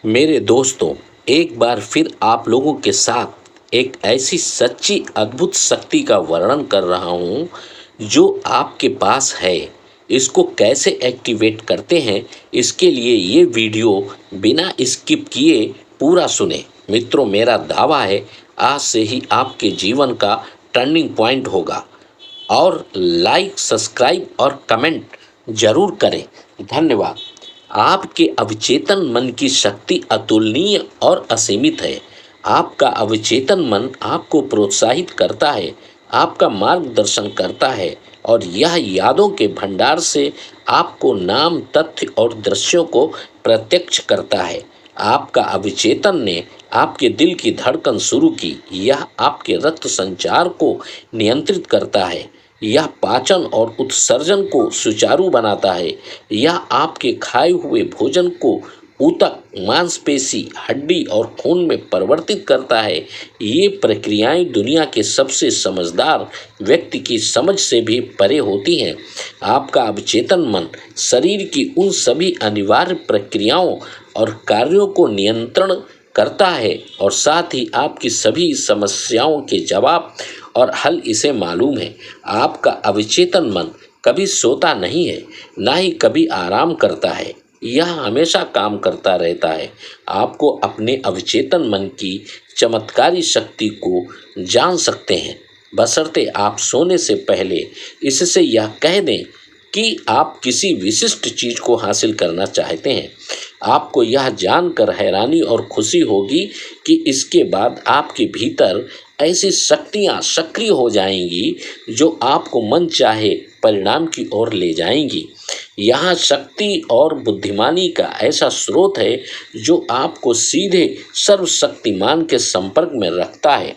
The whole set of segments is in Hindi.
मेरे दोस्तों, एक बार फिर आप लोगों के साथ एक ऐसी सच्ची अद्भुत शक्ति का वर्णन कर रहा हूँ जो आपके पास है। इसको कैसे एक्टिवेट करते हैं, इसके लिए ये वीडियो बिना स्किप किए पूरा सुने। मित्रों, मेरा दावा है आज से ही आपके जीवन का टर्निंग पॉइंट होगा। और लाइक, सब्सक्राइब और कमेंट जरूर करें। धन्यवाद। आपके अवचेतन मन की शक्ति अतुलनीय और असीमित है। आपका अवचेतन मन आपको प्रोत्साहित करता है, आपका मार्गदर्शन करता है और यह यादों के भंडार से आपको नाम, तथ्य और दृश्यों को प्रत्यक्ष करता है। आपका अवचेतन ने आपके दिल की धड़कन शुरू की। यह आपके रक्त संचार को नियंत्रित करता है, यह पाचन और उत्सर्जन को सुचारू बनाता है, यह आपके खाए हुए भोजन को ऊतक, मांसपेशी, हड्डी और खून में परिवर्तित करता है। ये प्रक्रियाएं दुनिया के सबसे समझदार व्यक्ति की समझ से भी परे होती हैं। आपका अवचेतन मन शरीर की उन सभी अनिवार्य प्रक्रियाओं और कार्यों को नियंत्रण करता है और साथ ही आपकी सभी समस्याओं के जवाब और हल इसे मालूम है। आपका अवचेतन मन कभी सोता नहीं है, ना ही कभी आराम करता है। यह हमेशा काम करता रहता है। आपको अपने अवचेतन मन की चमत्कारी शक्ति को जान सकते हैं, बशर्ते आप सोने से पहले इससे यह कह दें कि आप किसी विशिष्ट चीज को हासिल करना चाहते हैं। आपको यह जानकर हैरानी और खुशी होगी कि इसके बाद आपके भीतर ऐसी शक्तियां सक्रिय हो जाएंगी जो आपको मन चाहे परिणाम की ओर ले जाएंगी। यहाँ शक्ति और बुद्धिमानी का ऐसा स्रोत है जो आपको सीधे सर्वशक्तिमान के संपर्क में रखता है।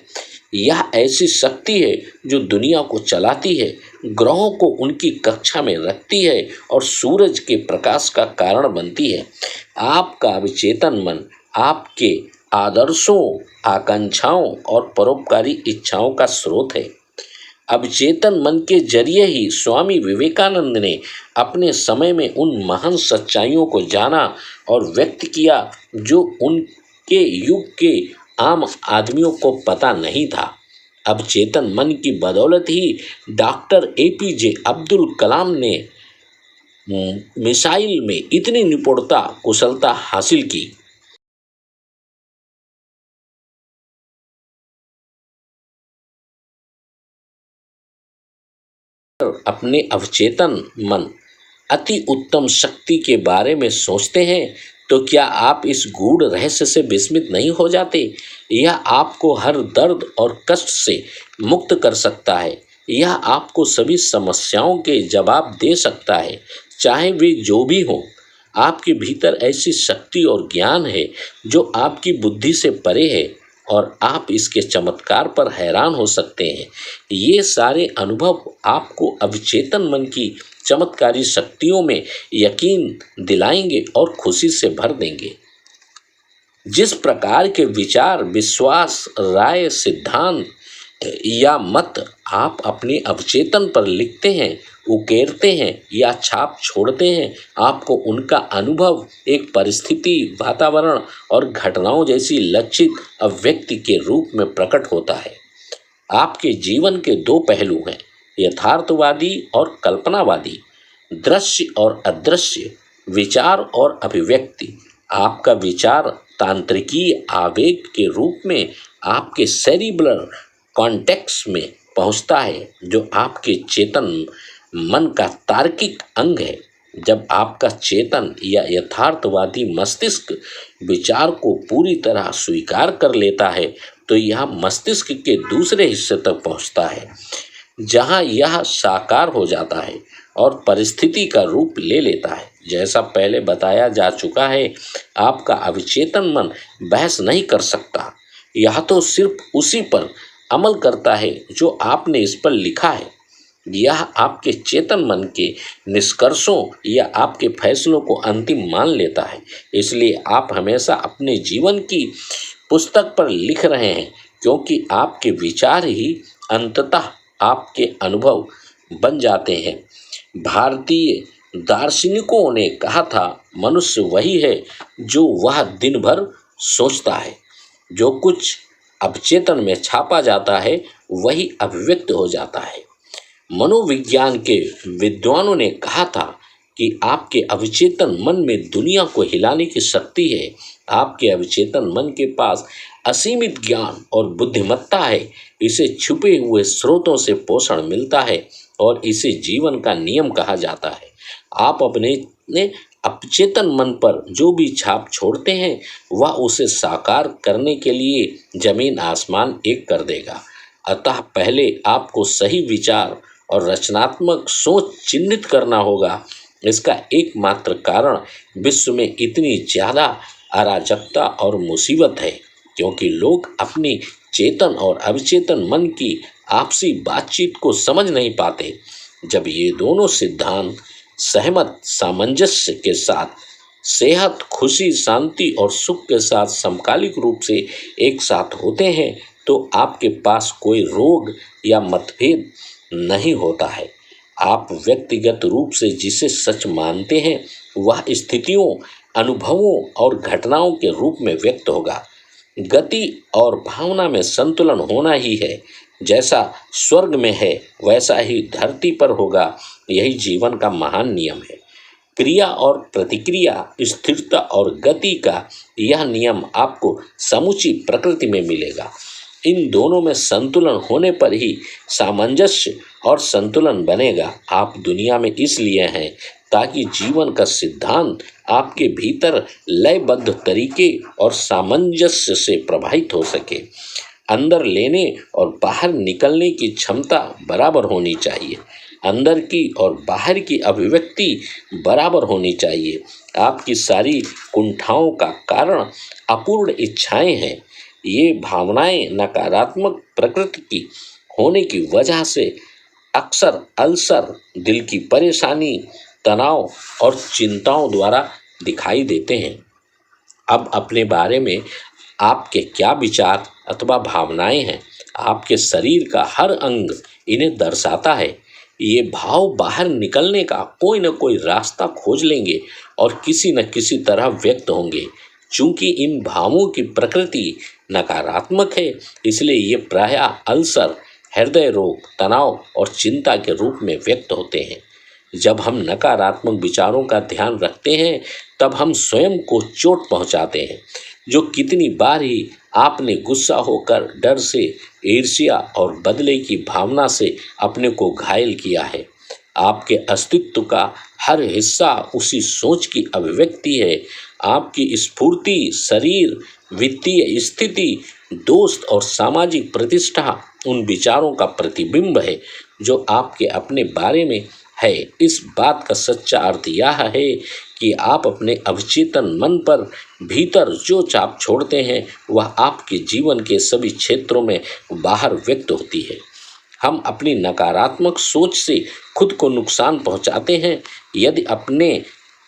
यह ऐसी शक्ति है जो दुनिया को चलाती है, ग्रहों को उनकी कक्षा में रखती है और सूरज के प्रकाश का कारण बनती है। आपका अवचेतन मन आपके आदर्शों, आकांक्षाओं और परोपकारी इच्छाओं का स्रोत है। अवचेतन मन के जरिए ही स्वामी विवेकानंद ने अपने समय में उन महान सच्चाइयों को जाना और व्यक्त किया जो उनके युग के आम आदमियों को पता नहीं था। अवचेतन मन की बदौलत ही डॉक्टर एपीजे अब्दुल कलाम ने मिसाइल में इतनी निपुणता, कुशलता हासिल की। अपने अवचेतन मन अति उत्तम शक्ति के बारे में सोचते हैं तो क्या आप इस गूढ़ रहस्य से विस्मित नहीं हो जाते? यह आपको हर दर्द और कष्ट से मुक्त कर सकता है। यह आपको सभी समस्याओं के जवाब दे सकता है, चाहे वे जो भी हों। आपके भीतर ऐसी शक्ति और ज्ञान है जो आपकी बुद्धि से परे है और आप इसके चमत्कार पर हैरान हो सकते हैं। ये सारे अनुभव आपको अवचेतन मन की चमत्कारी शक्तियों में यकीन दिलाएंगे और खुशी से भर देंगे। जिस प्रकार के विचार, विश्वास, राय, सिद्धांत या मत आप अपने अवचेतन पर लिखते हैं, उकेरते हैं या छाप छोड़ते हैं, आपको उनका अनुभव एक परिस्थिति, वातावरण और घटनाओं जैसी लक्षित अभिव्यक्ति के रूप में प्रकट होता है। आपके जीवन के दो पहलू हैं, यथार्थवादी और कल्पनावादी, दृश्य और अदृश्य, विचार और अभिव्यक्ति। आपका विचार तांत्रिकीय आवेग के रूप में आपके सेरिब्रल कॉर्टेक्स में पहुंचता है, जो आपके चेतन मन का तार्किक अंग है। जब आपका चेतन या यथार्थवादी मस्तिष्क विचार को पूरी तरह स्वीकार कर लेता है तो यह मस्तिष्क के दूसरे हिस्से तक पहुंचता है, जहां यह साकार हो जाता है और परिस्थिति का रूप ले लेता है। जैसा पहले बताया जा चुका है, आपका अवचेतन मन बहस नहीं कर सकता, यह तो सिर्फ उसी पर अमल करता है जो आपने इस पर लिखा है। यह आपके चेतन मन के निष्कर्षों या आपके फैसलों को अंतिम मान लेता है। इसलिए आप हमेशा अपने जीवन की पुस्तक पर लिख रहे हैं, क्योंकि आपके विचार ही अंततः आपके अनुभव बन जाते हैं। भारतीय दार्शनिकों ने कहा था, मनुष्य वही है जो वह दिन भर सोचता है। जो कुछ अवचेतन में छापा जाता है वही अभिव्यक्त हो जाता है। मनोविज्ञान के विद्वानों ने कहा था कि आपके अवचेतन मन में दुनिया को हिलाने की शक्ति है। आपके अवचेतन मन के पास असीमित ज्ञान और बुद्धिमत्ता है। इसे छुपे हुए स्रोतों से पोषण मिलता है और इसे जीवन का नियम कहा जाता है। आप अपने अवचेतन मन पर जो भी छाप छोड़ते हैं वह उसे साकार करने के लिए जमीन आसमान एक कर देगा। अतः पहले आपको सही विचार और रचनात्मक सोच चिन्हित करना होगा। इसका एकमात्र कारण विश्व में इतनी ज़्यादा अराजकता और मुसीबत है क्योंकि लोग अपनी चेतन और अवचेतन मन की आपसी बातचीत को समझ नहीं पाते। जब ये दोनों सिद्धांत सहमत सामंजस्य के साथ सेहत, खुशी, शांति और सुख के साथ समकालिक रूप से एक साथ होते हैं तो आपके पास कोई रोग या मतभेद नहीं होता है। आप व्यक्तिगत रूप से जिसे सच मानते हैं वह स्थितियों, अनुभवों और घटनाओं के रूप में व्यक्त होगा। गति और भावना में संतुलन होना ही है। जैसा स्वर्ग में है वैसा ही धरती पर होगा। यही जीवन का महान नियम है। क्रिया और प्रतिक्रिया, स्थिरता और गति का यह नियम आपको समूची प्रकृति में मिलेगा। इन दोनों में संतुलन होने पर ही सामंजस्य और संतुलन बनेगा। आप दुनिया में इसलिए हैं ताकि जीवन का सिद्धांत आपके भीतर लयबद्ध तरीके और सामंजस्य से प्रभावित हो सके। अंदर लेने और बाहर निकलने की क्षमता बराबर होनी चाहिए। अंदर की और बाहर की अभिव्यक्ति बराबर होनी चाहिए। आपकी सारी कुंठाओं का कारण अपूर्ण इच्छाएं हैं। ये भावनाएं नकारात्मक प्रकृति की होने की वजह से अक्सर अल्सर, दिल की परेशानी, तनाव और चिंताओं द्वारा दिखाई देते हैं। अब अपने बारे में आपके क्या विचार अथवा भावनाएं हैं? आपके शरीर का हर अंग इन्हें दर्शाता है। ये भाव बाहर निकलने का कोई न कोई रास्ता खोज लेंगे और किसी न किसी तरह व्यक्त होंगे। चूंकि इन भावों की प्रकृति नकारात्मक है इसलिए ये प्रायः अल्सर, हृदय रोग, तनाव और चिंता के रूप में व्यक्त होते हैं। जब हम नकारात्मक विचारों का ध्यान रखते हैं तब हम स्वयं को चोट पहुंचाते हैं। जो कितनी बार ही आपने गुस्सा होकर डर से, ईर्ष्या और बदले की भावना से अपने को घायल किया है। आपके अस्तित्व का हर हिस्सा उसी सोच की अभिव्यक्ति है। आपकी स्फूर्ति, शरीर, वित्तीय स्थिति, दोस्त और सामाजिक प्रतिष्ठा उन विचारों का प्रतिबिंब है जो आपके अपने बारे में है। इस बात का सच्चा अर्थ यह है कि आप अपने अवचेतन मन पर भीतर जो छाप छोड़ते हैं वह आपके जीवन के सभी क्षेत्रों में बाहर व्यक्त होती है। हम अपनी नकारात्मक सोच से खुद को नुकसान पहुंचाते हैं। यदि अपने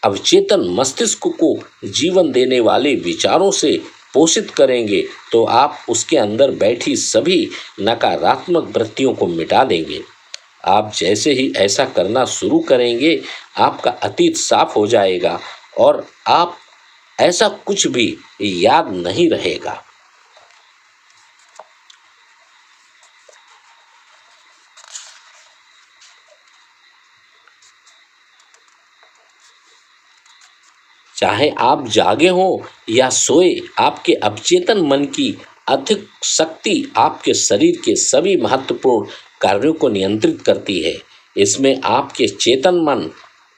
अवचेतन मस्तिष्क को जीवन देने वाले विचारों से पोषित करेंगे तो आप उसके अंदर बैठी सभी नकारात्मक वृत्तियों को मिटा देंगे। आप जैसे ही ऐसा करना शुरू करेंगे आपका अतीत साफ हो जाएगा और आप ऐसा कुछ भी याद नहीं रहेगा। चाहे आप जागे हों या सोए, आपके अवचेतन मन की अधिक शक्ति आपके शरीर के सभी महत्वपूर्ण कार्यों को नियंत्रित करती है। इसमें आपके चेतन मन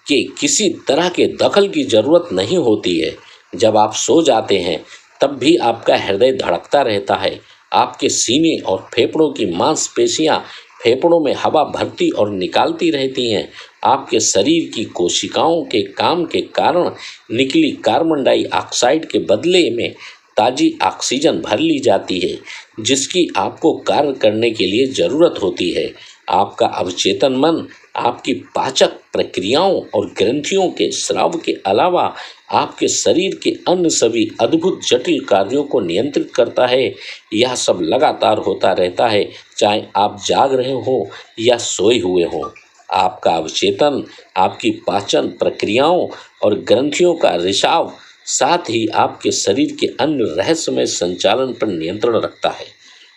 के किसी तरह के दखल की जरूरत नहीं होती है। जब आप सो जाते हैं तब भी आपका हृदय धड़कता रहता है। आपके सीने और फेफड़ों की मांसपेशियां फेफड़ों में हवा भरती और निकालती रहती हैं। आपके शरीर की कोशिकाओं के काम के कारण निकली कार्बन डाइऑक्साइड के बदले में ताज़ी ऑक्सीजन भर ली जाती है जिसकी आपको कार्य करने के लिए ज़रूरत होती है। आपका अवचेतन मन आपकी पाचक प्रक्रियाओं और ग्रंथियों के स्राव के अलावा आपके शरीर के अन्य सभी अद्भुत जटिल कार्यों को नियंत्रित करता है। यह सब लगातार होता रहता है चाहे आप जाग रहे हों या सोए हुए हों। आपका अवचेतन आपकी पाचन प्रक्रियाओं और ग्रंथियों का रिसाव, साथ ही आपके शरीर के अन्य रहस्यमय संचालन पर नियंत्रण रखता है।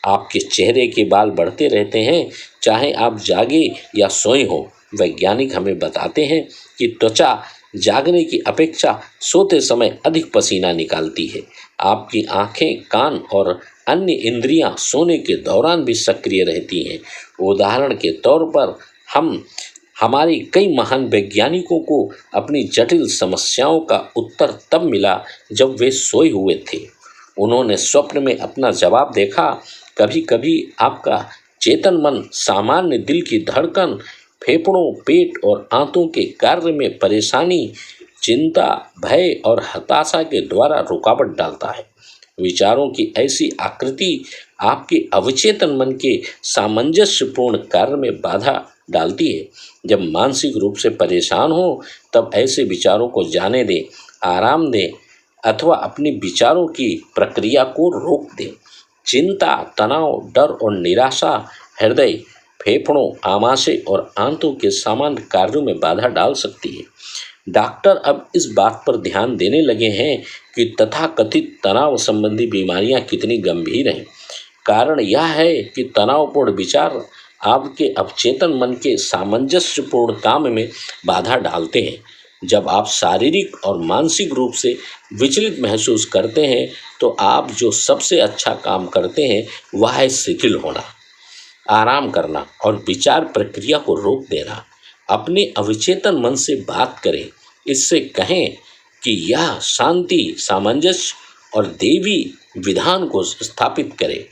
आपके चेहरे के बाल बढ़ते रहते हैं, चाहे आप जागे या सोए हो। वैज्ञानिक हमें बताते हैं कि त्वचा जागने की अपेक्षा सोते समय अधिक पसीना निकालती है। आपकी आंखें, कान और अन्य इंद्रियां सोने के दौरान भी सक्रिय रहती हैं। उदाहरण के तौर पर हमारी कई महान वैज्ञानिकों को अपनी जटिल समस्याओं का उत्तर तब मिला जब वे सोए हुए थे। उन्होंने स्वप्न में अपना जवाब देखा। कभी कभी आपका चेतन मन सामान्य दिल की धड़कन, फेफड़ों, पेट और आंतों के कार्य में परेशानी, चिंता, भय और हताशा के द्वारा रुकावट डालता है। विचारों की ऐसी आकृति आपके अवचेतन मन के सामंजस्यपूर्ण कार्य में बाधा डालती है। जब मानसिक रूप से परेशान हो तब ऐसे विचारों को जाने दें, आराम दें अथवा अपनी विचारों की प्रक्रिया को रोक दें। चिंता, तनाव, डर और निराशा हृदय, फेफड़ों, आमाशय और आंतों के सामान्य कार्यों में बाधा डाल सकती है। डॉक्टर अब इस बात पर ध्यान देने लगे हैं कि तथाकथित तनाव संबंधी बीमारियां कितनी गंभीर हैं। कारण यह है कि तनावपूर्ण विचार आपके अवचेतन मन के सामंजस्यपूर्ण काम में बाधा डालते हैं। जब आप शारीरिक और मानसिक रूप से विचलित महसूस करते हैं तो आप जो सबसे अच्छा काम करते हैं वह है शिथिल होना, आराम करना और विचार प्रक्रिया को रोक देना। अपने अवचेतन मन से बात करें, इससे कहें कि यह शांति, सामंजस्य और देवी विधान को स्थापित करे।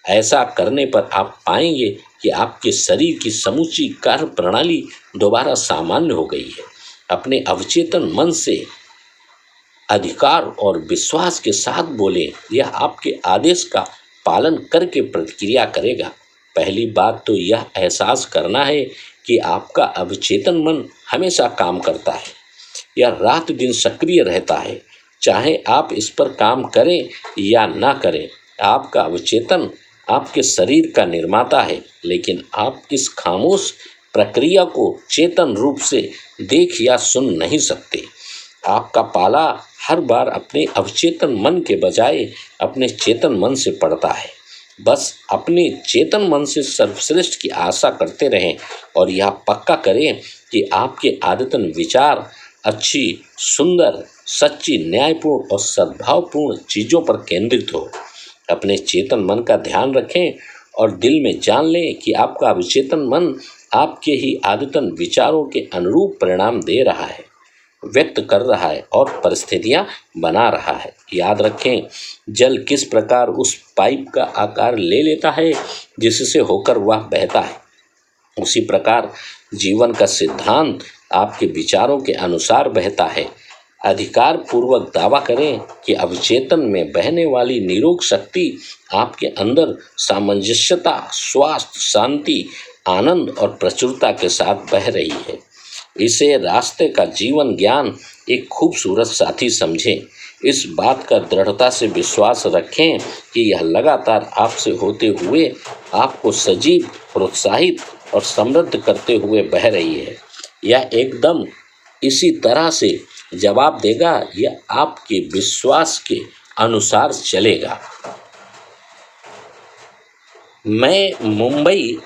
ऐसा करने पर आप पाएंगे कि आपके शरीर की समूची कार्य प्रणाली दोबारा सामान्य हो गई है। अपने अवचेतन मन से अधिकार और विश्वास के साथ बोलें, यह आपके आदेश का पालन करके प्रतिक्रिया करेगा। पहली बात तो यह एहसास करना है कि आपका अवचेतन मन हमेशा काम करता है। यह रात दिन सक्रिय रहता है, चाहे आप इस पर काम करें या ना करें। आपका अवचेतन आपके शरीर का निर्माता है, लेकिन आप इस खामोश प्रक्रिया को चेतन रूप से देख या सुन नहीं सकते। आपका पाला हर बार अपने अवचेतन मन के बजाय अपने चेतन मन से पड़ता है। बस अपने चेतन मन से सर्वश्रेष्ठ की आशा करते रहें और यह पक्का करें कि आपके आदतन विचार अच्छी, सुंदर, सच्ची, न्यायपूर्ण और सद्भावपूर्ण चीज़ों पर केंद्रित हो। अपने चेतन मन का ध्यान रखें और दिल में जान लें कि आपका अवचेतन मन आपके ही आदतन विचारों के अनुरूप परिणाम दे रहा है, व्यक्त कर रहा है और परिस्थितियां बना रहा है। याद रखें, जल किस प्रकार उस पाइप का आकार ले लेता है जिससे होकर वह बहता है, उसी प्रकार जीवन का सिद्धांत आपके विचारों के अनुसार बहता है। अधिकार पूर्वक दावा करें कि अवचेतन में बहने वाली निरोग शक्ति आपके अंदर सामंजस्यता, स्वास्थ्य, शांति, आनंद और प्रचुरता के साथ बह रही है। इसे रास्ते का जीवन ज्ञान एक खूबसूरत साथी समझें। इस बात का दृढ़ता से विश्वास रखें कि यह लगातार आपसे होते हुए आपको सजीव, प्रोत्साहित और समृद्ध करते हुए बह रही है। यह एकदम इसी तरह से जवाब देगा, यह आपके विश्वास के अनुसार चलेगा। मैं मुंबई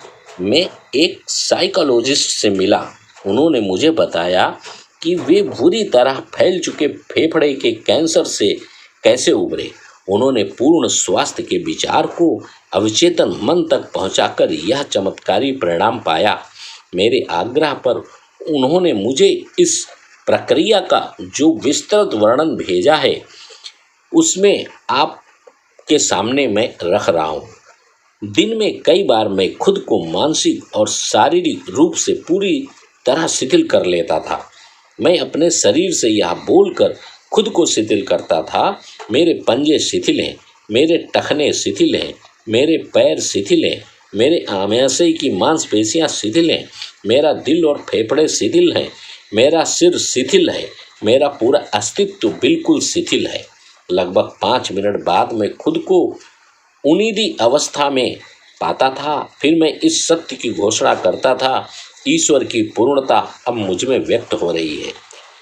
में एक साइकोलॉजिस्ट से मिला। उन्होंने मुझे बताया कि वे बुरी तरह फैल चुके फेफड़े के कैंसर से कैसे उबरे। उन्होंने पूर्ण स्वास्थ्य के विचार को अवचेतन मन तक पहुंचाकर यह चमत्कारी परिणाम पाया। मेरे आग्रह पर उन्होंने मुझे इस प्रक्रिया का जो विस्तृत वर्णन भेजा है, उसमें आपके सामने मैं रख रहा हूँ। दिन में कई बार मैं खुद को मानसिक और शारीरिक रूप से पूरी तरह शिथिल कर लेता था। मैं अपने शरीर से यह बोलकर खुद को शिथिल करता था, मेरे पंजे शिथिल हैं, मेरे टखने शिथिल हैं, मेरे पैर शिथिल हैं, मेरे आमाशय की मांसपेशियां शिथिल हैं, मेरा दिल और फेफड़े शिथिल हैं, मेरा सिर शिथिल है, मेरा पूरा अस्तित्व बिल्कुल शिथिल है। लगभग 5 मिनट बाद मैं खुद को उन्नीदी अवस्था में पाता था। फिर मैं इस सत्य की घोषणा करता था ईश्वर की पूर्णता अब मुझ में व्यक्त हो रही है।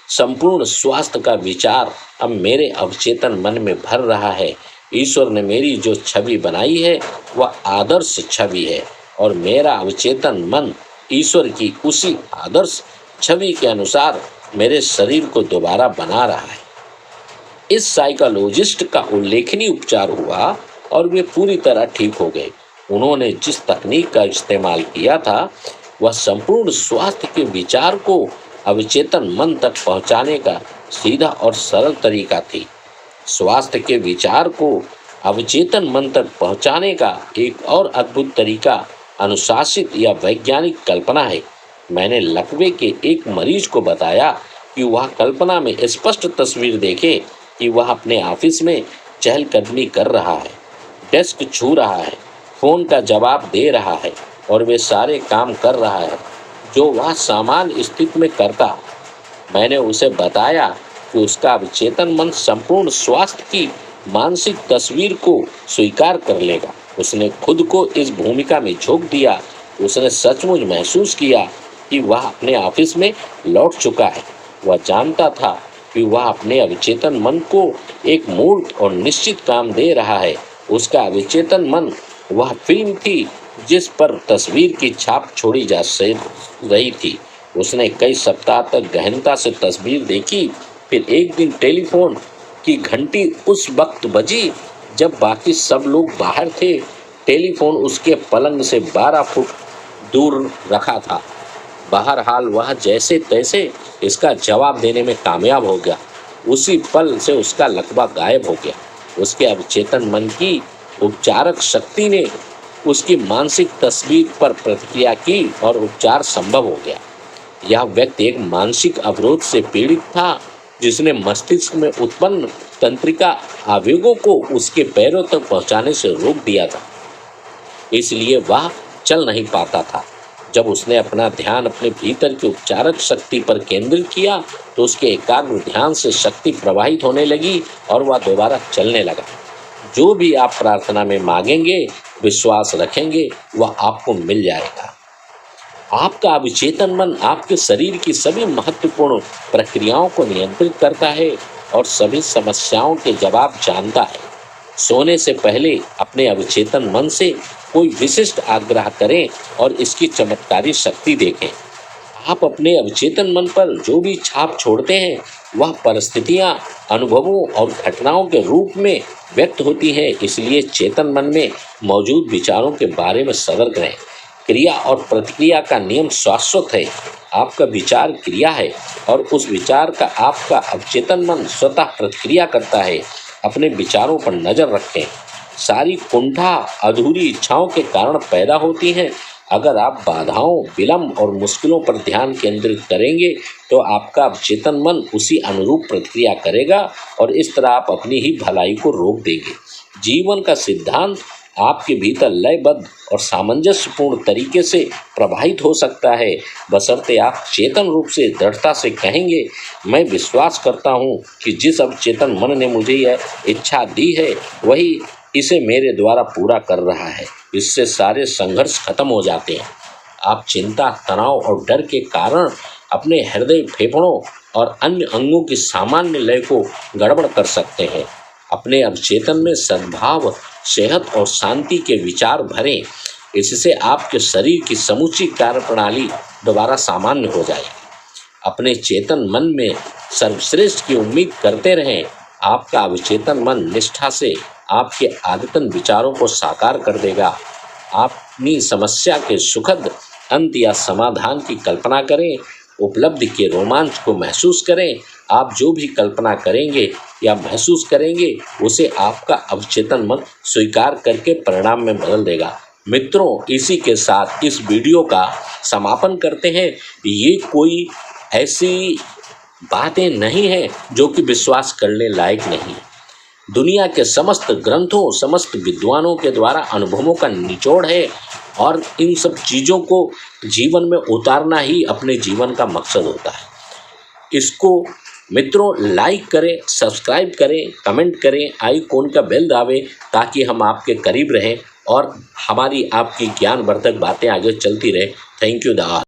संपूर्ण स्वास्थ्य का विचार अब मेरे अवचेतन मन में भर रहा है। ईश्वर ने मेरी जो छवि बनाई है वह आदर्श छवि है और मेरा अवचेतन मन ईश्वर की उसी आदर्श छवि के अनुसार मेरे शरीर को दोबारा बना रहा है। इस साइकोलॉजिस्ट का उल्लेखनीय उपचार हुआ और वे पूरी तरह ठीक हो गए। उन्होंने जिस तकनीक का इस्तेमाल किया था वह संपूर्ण स्वास्थ्य के विचार को अवचेतन मन तक पहुंचाने का सीधा और सरल तरीका थी। स्वास्थ्य के विचार को अवचेतन मन तक पहुंचाने का एक और अद्भुत तरीका अनुशासित या वैज्ञानिक कल्पना है। मैंने लकवे के एक मरीज को बताया कि वह कल्पना में स्पष्ट तस्वीर देखे कि वह अपने ऑफिस में चहलकदमी कर रहा है, डेस्क छू रहा है, फ़ोन का जवाब दे रहा है और वे सारे काम कर रहा है जो वह सामान्य स्थिति में करता। मैंने उसे बताया कि उसका अवचेतन मन संपूर्ण स्वास्थ्य की मानसिक तस्वीर को स्वीकार कर लेगा। उसने खुद को इस भूमिका में झोंक दिया। उसने सचमुच महसूस किया कि वह अपने ऑफिस में लौट चुका है। वह जानता था कि वह अपने अवचेतन मन को एक मूर्त और निश्चित काम दे रहा है। उसका अवचेतन मन वह फिल्म थी जिस पर तस्वीर की छाप छोड़ी जा रही थी। उसने कई सप्ताह तक गहनता से तस्वीर देखी। फिर एक दिन टेलीफोन की घंटी उस वक्त बजी जब बाकी सब लोग बाहर थे। टेलीफोन उसके पलंग से 12 फुट दूर रखा था। बहरहाल वह जैसे तैसे इसका जवाब देने में कामयाब हो गया। उसी पल से उसका लकवा गायब हो गया। उसके अवचेतन मन की उपचारक शक्ति ने उसकी मानसिक तस्वीर पर प्रतिक्रिया की और उपचार संभव हो गया। यह व्यक्ति एक मानसिक अवरोध से पीड़ित था जिसने मस्तिष्क में उत्पन्न तंत्रिका आवेगों को उसके पैरों तक पहुंचाने से रोक दिया था, इसलिए वह चल नहीं पाता था। जब उसने अपना ध्यान अपने भीतर की उपचारक शक्ति पर केंद्रित किया तो उसके एकाग्र ध्यान से शक्ति प्रवाहित होने लगी और वह दोबारा चलने लगा। जो भी आप प्रार्थना में मांगेंगे, विश्वास रखेंगे, वह आपको मिल जाएगा। आपका अवचेतन मन आपके शरीर की सभी महत्वपूर्ण प्रक्रियाओं को नियंत्रित करता है और सभी समस्याओं के जवाब जानता है। सोने से पहले अपने अवचेतन मन से कोई विशिष्ट आग्रह करें और इसकी चमत्कारी शक्ति देखें। आप अपने अवचेतन मन पर जो भी छाप छोड़ते हैं वह परिस्थितियां, अनुभवों और घटनाओं के रूप में व्यक्त होती हैं। इसलिए चेतन मन में मौजूद विचारों के बारे में सतर्क रहें। क्रिया और प्रतिक्रिया का नियम शाश्वत है। आपका विचार क्रिया है और उस विचार का आपका अवचेतन मन स्वतः प्रतिक्रिया करता है। अपने विचारों पर नज़र रखें। सारी कुंठा अधूरी इच्छाओं के कारण पैदा होती हैं। अगर आप बाधाओं, विलंब और मुश्किलों पर ध्यान केंद्रित करेंगे तो आपका अवचेतन मन उसी अनुरूप प्रतिक्रिया करेगा और इस तरह आप अपनी ही भलाई को रोक देंगे। जीवन का सिद्धांत आपके भीतर लयबद्ध और सामंजस्यपूर्ण तरीके से प्रवाहित हो सकता है, बशर्ते आप चेतन रूप से दृढ़ता से कहेंगे, मैं विश्वास करता हूँ कि जिस अवचेतन मन ने मुझे यह इच्छा दी है वही इसे मेरे द्वारा पूरा कर रहा है। इससे सारे संघर्ष खत्म हो जाते हैं। आप चिंता, तनाव और डर के कारण अपने हृदय, फेफड़ों और अन्य अंगों की सामान्य लय को गड़बड़ कर सकते हैं। अपने अवचेतन में सद्भाव, सेहत और शांति के विचार भरें। इससे आपके शरीर की समूची कार्यप्रणाली दोबारा सामान्य हो जाएगी। अपने चेतन मन में सर्वश्रेष्ठ की उम्मीद करते रहें। आपका अवचेतन मन निष्ठा से आपके आदतन विचारों को साकार कर देगा। अपनी समस्या के सुखद अंत या समाधान की कल्पना करें। उपलब्धि के रोमांच को महसूस करें। आप जो भी कल्पना करेंगे या महसूस करेंगे उसे आपका अवचेतन मन स्वीकार करके परिणाम में बदल देगा। मित्रों, इसी के साथ इस वीडियो का समापन करते हैं। ये कोई ऐसी बातें नहीं हैं जो कि विश्वास करने लायक नहीं। दुनिया के समस्त ग्रंथों, समस्त विद्वानों के द्वारा अनुभवों का निचोड़ है और इन सब चीज़ों को जीवन में उतारना ही अपने जीवन का मकसद होता है। इसको मित्रों लाइक करें, सब्सक्राइब करें, कमेंट करें, आइकॉन का बेल दाबें ताकि हम आपके करीब रहें और हमारी आपकी ज्ञानवर्धक बातें आगे चलती रहे। Thank you.